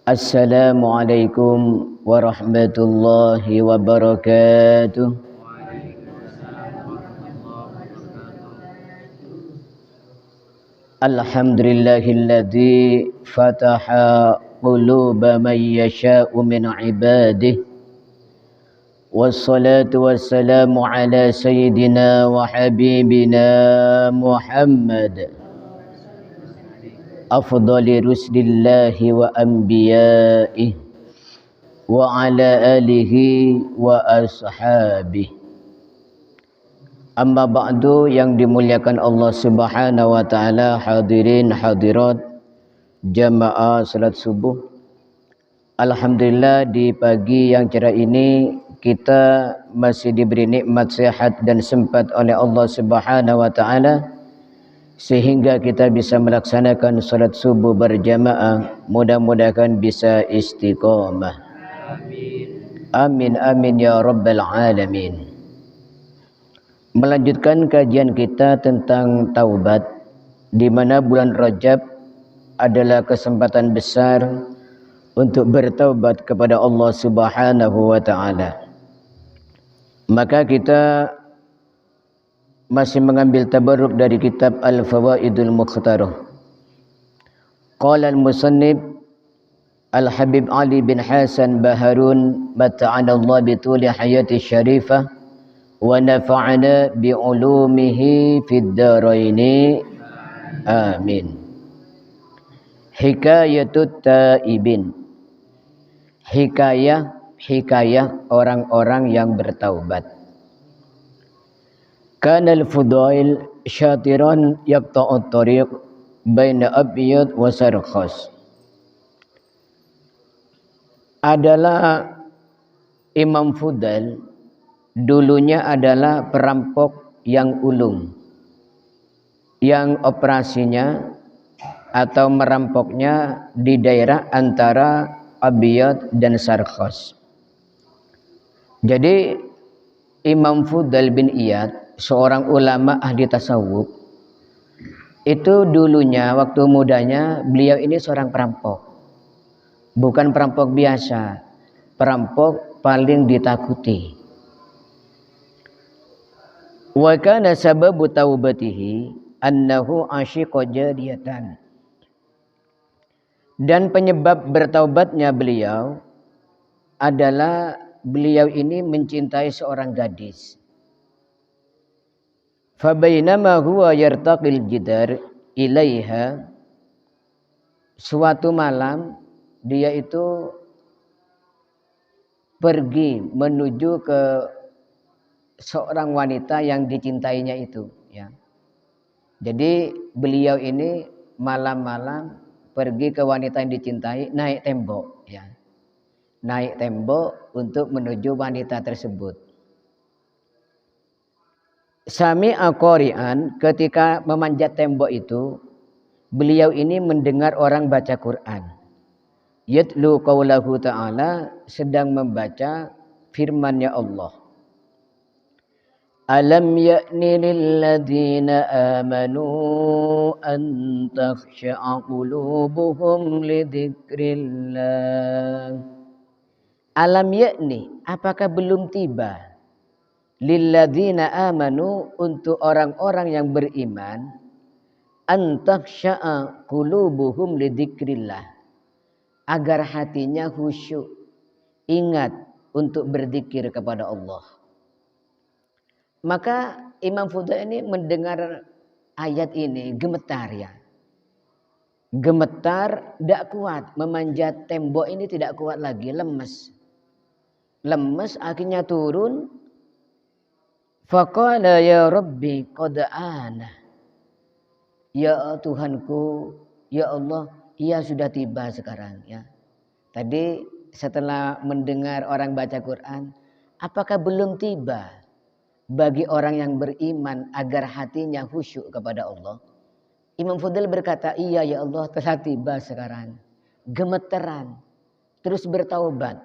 Assalamualaikum warahmatullahi wabarakatuh. Alhamdulillahilladzi fataha quluba man yasha'u min ibadihi. Wassalatu wassalamu ala sayyidina wa habibina Muhammad afdali rusulillahi wa anbiya'ihi wa ala alihi wa ashabihi. Amma ba'du, yang dimuliakan Allah Subhanahu wa taala, hadirin hadirat jamaah salat subuh. Alhamdulillah di pagi yang cerah ini kita masih diberi nikmat sehat dan sempat oleh Allah Subhanahu wa taala sehingga kita bisa melaksanakan salat subuh berjamaah. Mudah-mudahan bisa istiqamah. Amin amin ya rabbal alamin. Melanjutkan kajian kita tentang taubat, di mana bulan Rajab adalah kesempatan besar untuk bertaubat kepada Allah Subhanahu wa taala. Maka kita masih mengambil tabarruk dari kitab Al-Fawaidul Mukhtarah. Qala al-musannif Al-Habib Ali bin Hasan Baharun mata'ana Allah bituli hayati syarifah wa nafa'ana bi'ulumihi fid daraini amin. Hikayatut taibin. Hikayah orang-orang yang bertaubat. Kana al-Fudail syatiran yaqta'ut tariq baina abyad wa sarkhas. Adalah Imam Fudail dulunya adalah perampok yang ulung, yang operasinya atau merampoknya di daerah antara Abyad dan Sarkhas. Jadi Imam Fudail bin Iyad, seorang ulama ahli tasawuf, itu dulunya waktu mudanya beliau ini seorang perampok. Bukan perampok biasa, perampok paling ditakuti. Wa kana sababu taubatihi annahu ashiqa jariyatan. Dan penyebab bertaubatnya beliau adalah beliau ini mencintai seorang gadis. Fa bainama huwa yartaqil jidar ilaiha, suatu malam dia itu pergi menuju ke seorang wanita yang dicintainya itu, ya. Jadi beliau ini malam-malam pergi ke wanita yang dicintai, naik tembok, ya. Naik tembok untuk menuju wanita tersebut. Sami'a qari'an, ketika memanjat tembok itu, beliau ini mendengar orang baca Quran. Yatlu qaulahu ta'ala, sedang membaca firman-Nya Allah. Alam ya'ni lilladzina amanu an takhsha'a qulubuhum lidzikrillah. Alam ya'ni, apakah belum tiba? Lilladzina amanu, untuk orang-orang yang beriman, an takhsha'a qulubuhum lidzikrillah, agar hatinya khusyuk, ingat untuk berzikir kepada Allah. Maka Imam Fudail ini mendengar ayat ini gemetar, ya. Gemetar, tidak kuat, memanjat tembok ini tidak kuat lagi, lemes. Lemes, akhirnya turun. Faqala ya Rabbi qad ana. Ya Tuhanku, ya Allah, ia sudah tiba sekarang, ya. Tadi setelah mendengar orang baca Quran, apakah belum tiba bagi orang yang beriman agar hatinya khusyuk kepada Allah? Imam Fudail berkata, iya ya Allah, telah tiba sekarang. Gemeteran, terus bertaubat.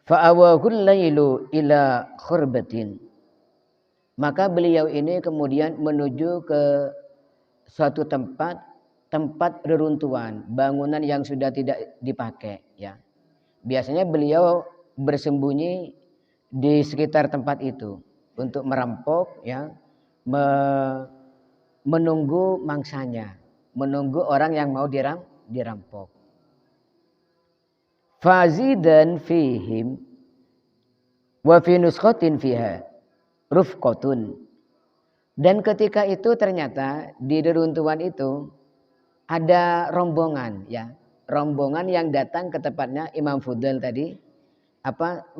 Fa'awahul lailu ila khurbatin. Maka beliau ini kemudian menuju ke suatu tempat tempat reruntuhan, bangunan yang sudah tidak dipakai, ya. Biasanya beliau bersembunyi di sekitar tempat itu untuk merampok, ya, menunggu mangsanya, menunggu orang yang mau dirampok. Fazidan fihim wa fi nuskhatin fiha rufqatun. Dan ketika itu ternyata di reruntuhan itu ada rombongan, ya. Rombongan yang datang ke tempatnya Imam Fudail tadi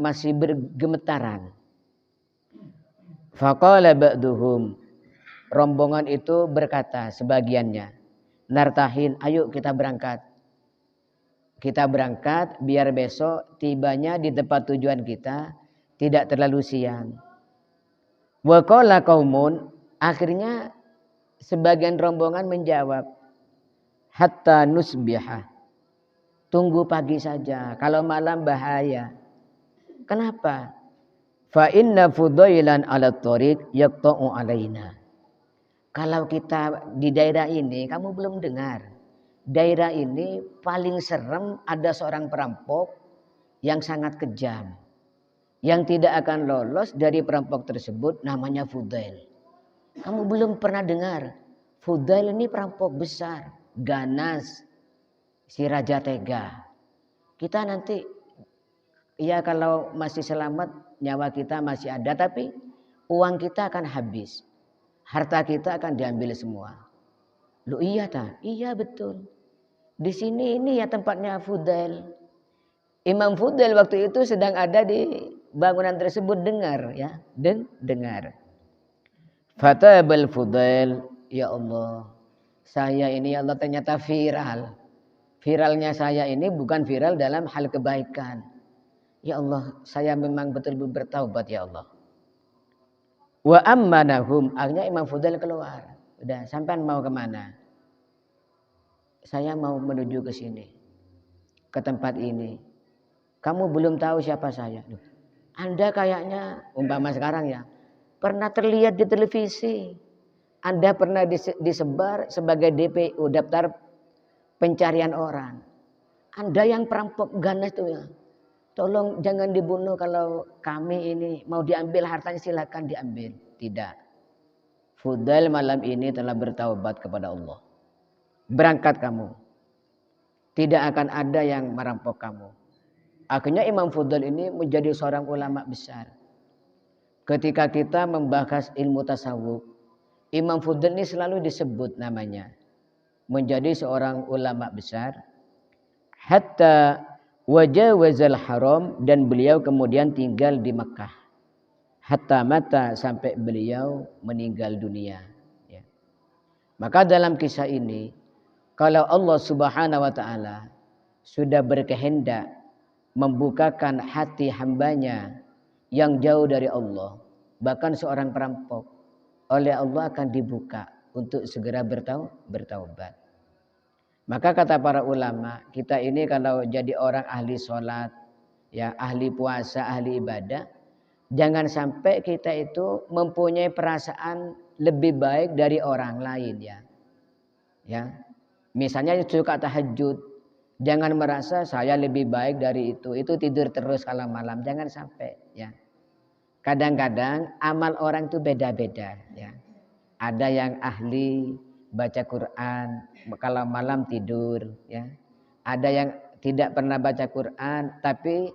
masih bergemetaran. Faqala ba'duhum, rombongan itu berkata sebagiannya, nartahin, ayo kita berangkat. Kita berangkat biar besok tibanya di tempat tujuan kita tidak terlalu siang. Wa qala qaumun, akhirnya sebagian rombongan menjawab, hatta nusbiha, tunggu pagi saja, kalau malam bahaya. Kenapa? Fa inna fudailan ala thoriq yaqta'u alaina. Kalau kita di daerah ini, kamu belum dengar, daerah ini paling serem, ada seorang perampok yang sangat kejam, yang tidak akan lolos dari perampok tersebut, namanya Fudail. Kamu belum pernah dengar, Fudail ini perampok besar, ganas, si raja tega. Kita nanti, ya kalau masih selamat, nyawa kita masih ada, tapi uang kita akan habis, harta kita akan diambil semua. Loh iya tak? Iya betul. Di sini ini ya tempatnya Fudail. Imam Fudail waktu itu sedang ada di bangunan tersebut, dengar, ya, dengar. Fatabal Fudail, ya Allah, saya ini ya Allah ternyata viral. Viralnya saya ini bukan viral dalam hal kebaikan. Ya Allah, saya memang betul-betul bertaubat ya Allah. Wa ammanahum, akhirnya Imam Fudail keluar. Udah, sampean mau kemana? Saya mau menuju ke sini, ke tempat ini. Kamu belum tahu siapa saya. Anda kayaknya, umpama sekarang ya, pernah terlihat di televisi. Anda pernah disebar sebagai DPO, daftar pencarian orang. Anda yang perampok ganas itu ya. Tolong jangan dibunuh, kalau kami ini mau diambil hartanya silakan diambil. Tidak. Fudail malam ini telah bertaubat kepada Allah. Berangkat kamu. Tidak akan ada yang merampok kamu. Akhirnya Imam Fudail ini menjadi seorang ulama besar. Ketika kita membahas ilmu tasawuf, Imam Fudail ini selalu disebut namanya. Menjadi seorang ulama besar. Hatta wajawazal haram, dan beliau kemudian tinggal di Makkah. Hatta mata, sampai beliau meninggal dunia. Ya. Maka dalam kisah ini, kalau Allah Subhanahu wa ta'ala sudah berkehendak membukakan hati hambanya yang jauh dari Allah, bahkan seorang perampok, oleh Allah akan dibuka untuk segera bertaubat. Maka kata para ulama, kita ini kalau jadi orang ahli sholat, ya, ahli puasa, ahli ibadah, jangan sampai kita itu mempunyai perasaan lebih baik dari orang lain, ya. Ya. Misalnya suka tahajud, jangan merasa saya lebih baik dari itu tidur terus kalau malam, jangan sampai, ya. Kadang-kadang amal orang itu beda-beda, ya. Ada yang ahli baca Quran, kalau malam tidur, ya. Ada yang tidak pernah baca Quran tapi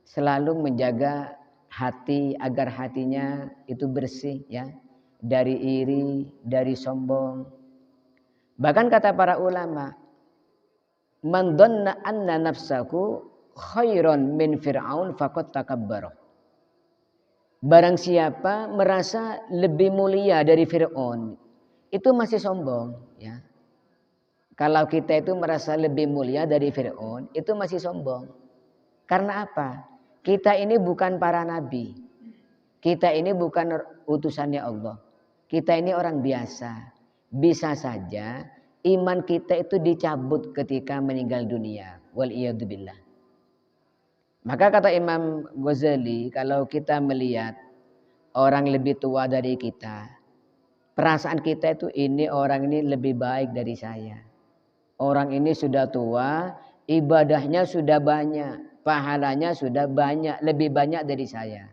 selalu menjaga hati agar hatinya itu bersih, ya, dari iri, dari sombong. Bahkan kata para ulama, man dhanna anna nafsahu khairan min fir'aun faqad takabbara. Barang siapa merasa lebih mulia dari Fir'aun, itu masih sombong, ya. Kalau kita itu merasa lebih mulia dari Fir'aun, itu masih sombong. Karena apa? Kita ini bukan para nabi. Kita ini bukan utusannya Allah. Kita ini orang biasa. Bisa saja iman kita itu dicabut ketika meninggal dunia. Wal'iyadzubillah. Maka kata Imam Ghazali, kalau kita melihat orang lebih tua dari kita, perasaan kita itu ini orang ini lebih baik dari saya. Orang ini sudah tua, ibadahnya sudah banyak, pahalanya sudah banyak, lebih banyak dari saya.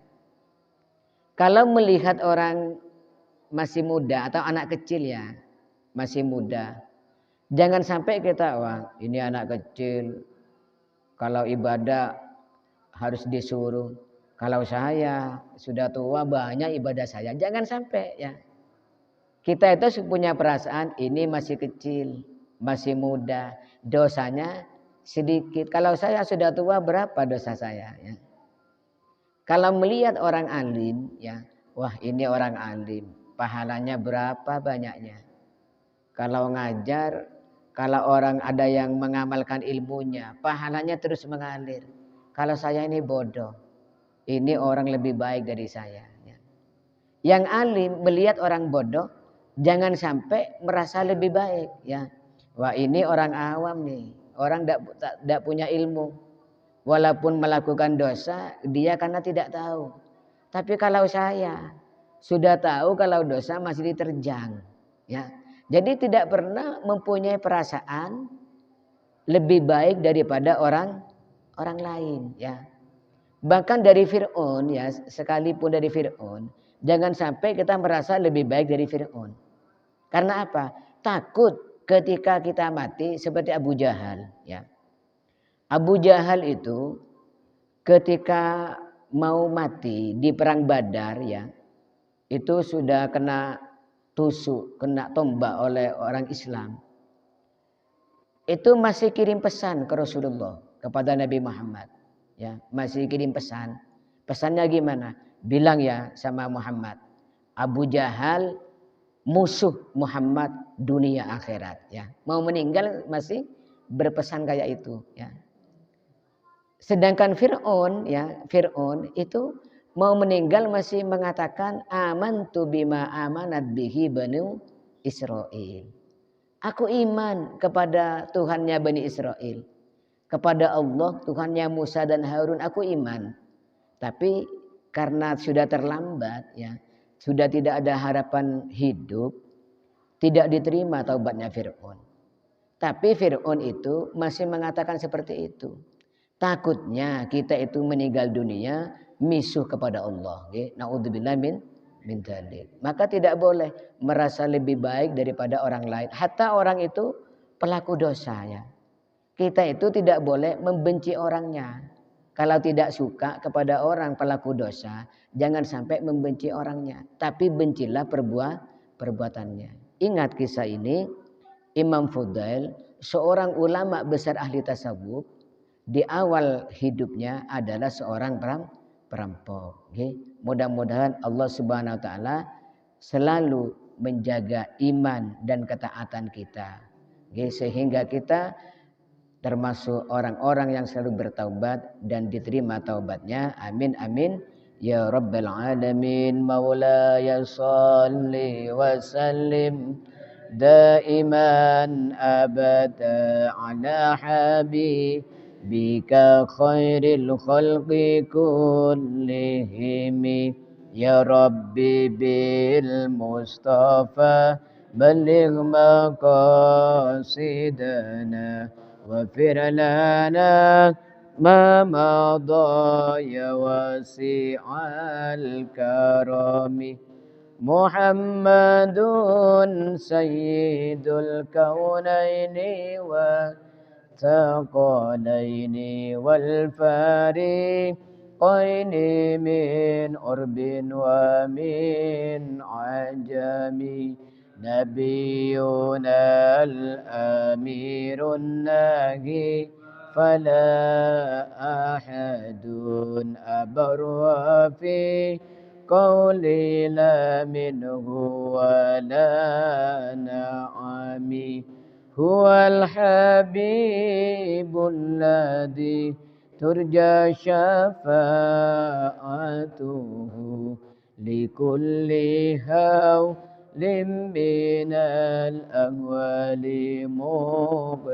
Kalau melihat orang masih muda atau anak kecil ya, masih muda, jangan sampai kita, wah ini anak kecil, kalau ibadah harus disuruh. Kalau saya sudah tua banyak ibadah saya. Jangan sampai ya. Kita itu punya perasaan ini masih kecil, masih muda, dosanya sedikit. Kalau saya sudah tua berapa dosa saya ya. Kalau melihat orang alim ya, wah ini orang alim, pahalanya berapa banyaknya. Kalau ngajar, kalau orang ada yang mengamalkan ilmunya, pahalanya terus mengalir. Kalau saya ini bodoh, ini orang lebih baik dari saya. Ya. Yang alim melihat orang bodoh, jangan sampai merasa lebih baik. Ya, wah ini orang awam nih, orang tidak punya ilmu. Walaupun melakukan dosa, dia karena tidak tahu. Tapi kalau saya sudah tahu kalau dosa masih diterjang, ya. Jadi tidak pernah mempunyai perasaan lebih baik daripada orang lain, ya. Bahkan dari Fir'aun, ya, sekalipun dari Fir'aun, jangan sampai kita merasa lebih baik dari Fir'aun. Karena apa? Takut ketika kita mati seperti Abu Jahal, ya. Abu Jahal itu ketika mau mati di perang Badar ya, itu sudah kena tusuk, kena tombak oleh orang Islam. Itu masih kirim pesan ke Rasulullah, kepada Nabi Muhammad. Ya, masih kirim pesan. Pesannya gimana? Bilang ya sama Muhammad, Abu Jahal musuh Muhammad dunia akhirat ya. Mau meninggal masih berpesan kayak itu ya. Sedangkan Fir'aun ya, Fir'aun itu mau meninggal masih mengatakan amantu bima amanat bihi banu Israel. Aku iman kepada Tuhannya Bani Israel. Kepada Allah Tuhannya Musa dan Harun aku iman. Tapi karena sudah terlambat ya, sudah tidak ada harapan hidup, tidak diterima taubatnya Fir'aun. Tapi Fir'aun itu masih mengatakan seperti itu. Takutnya kita itu meninggal dunia misuh kepada Allah. Naudzubillah min dzalik. Maka tidak boleh merasa lebih baik daripada orang lain. Hatta orang itu pelaku dosa ya. Kita itu tidak boleh membenci orangnya. Kalau tidak suka kepada orang pelaku dosa, jangan sampai membenci orangnya. Tapi bencilah perbuatannya. Ingat kisah ini, Imam Fudail, seorang ulama besar ahli tasawuf, di awal hidupnya adalah seorang perampok. Mudah-mudahan Allah Subhanahu wa taala selalu menjaga iman dan ketaatan kita. Sehingga kita termasuk orang-orang yang selalu bertaubat dan diterima taubatnya. Amin amin ya rabbal alamin. Maulaya shalli wa sallim daiman abada ala habib bika khairil khalqi kullihim ya rabbi bil mustafa balligh maqasidana waghfir lana ma madha ya wasi'al karami Muhammadun sayyidul kaunaini wa ثقلين والفارقين من عرب ومن عجم نبينا الأمير الناهي فلا أحد أبر في قولي لا منه ولا نعمي هو الحبيب الذي ترجى شفاعته لكل هول من الأهوال مقتحم